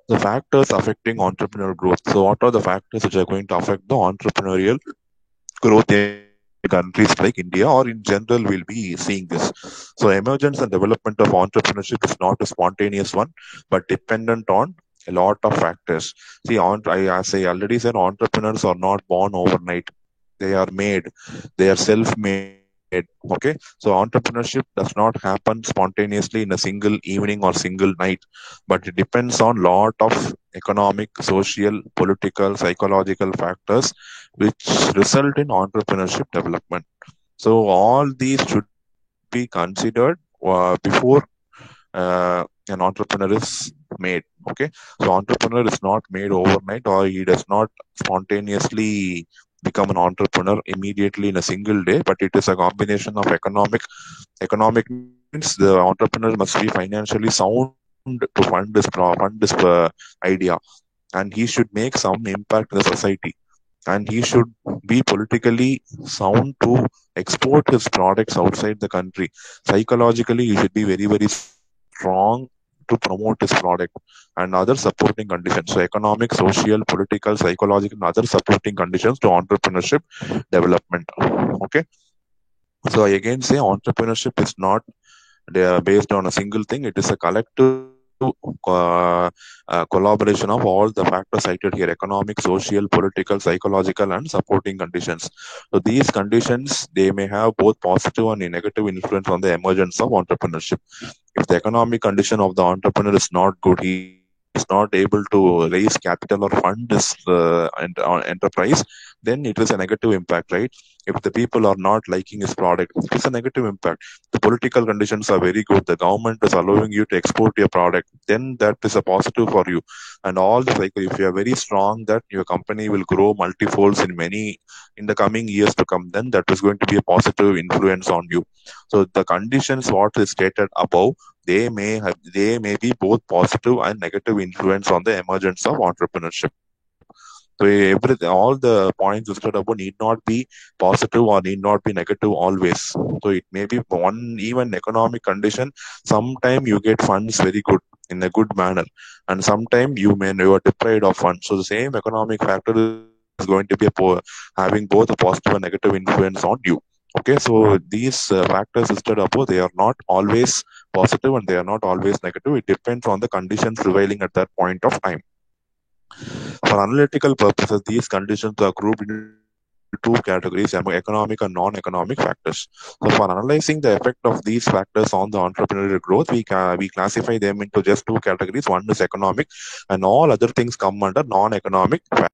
The factors affecting entrepreneurial growth. So, what are the factors which are going to affect the entrepreneurial growth in countries like India, or in general, we'll be seeing this. So, emergence and development of entrepreneurship is not a spontaneous one, but dependent on a lot of factors. See, as I already said, entrepreneurs are not born overnight. They are made. They are self-made. Okay, so entrepreneurship does not happen spontaneously in a single evening or single night, but it depends on lot of economic, social, political, psychological factors which result in entrepreneurship development. So all these should be considered before an entrepreneur is made. Okay, so entrepreneur is not made overnight, or he does not spontaneously become an entrepreneur immediately in a single day, but it is a combination of economic means the entrepreneur must be financially sound to fund this idea, and he should make some impact in the society, and he should be politically sound to export his products outside the country. Psychologically, he should be very, very strong to promote his product and other supporting conditions. So, economic, social, political, psychological, and other supporting conditions to entrepreneurship development. Okay. So, I again say entrepreneurship is not based on a single thing. It is a collective collaboration of all the factors cited here: economic, social, political, psychological, and supporting conditions. So these conditions, they may have both positive and negative influence on the emergence of entrepreneurship. If the economic condition of the entrepreneur is not good, he is not able to raise capital or fund this enterprise, then it is a negative impact, right? If the people are not liking his product, it is a negative impact. The political conditions are very good, the government is allowing you to export your product, then that is a positive for you. And all the cycle, if you are very strong that your company will grow multifolds in the coming years to come, then that is going to be a positive influence on you. So the conditions what is stated above, they may be both positive and negative influence on the emergence of entrepreneurship. So all the points listed above need not be positive or need not be negative always. So it may be one even economic condition. Sometime you get funds very good in a good manner, and sometime you are deprived of funds. So the same economic factor is going to be having both a positive and negative influence on you. Okay, so these factors listed above, they are not always positive and they are not always negative. It depends on the conditions prevailing at that point of time. For analytical purposes, these conditions are grouped into two categories: economic and non-economic factors. So, for analyzing the effect of these factors on the entrepreneurial growth, we classify them into just two categories. One is economic, and all other things come under non-economic factors.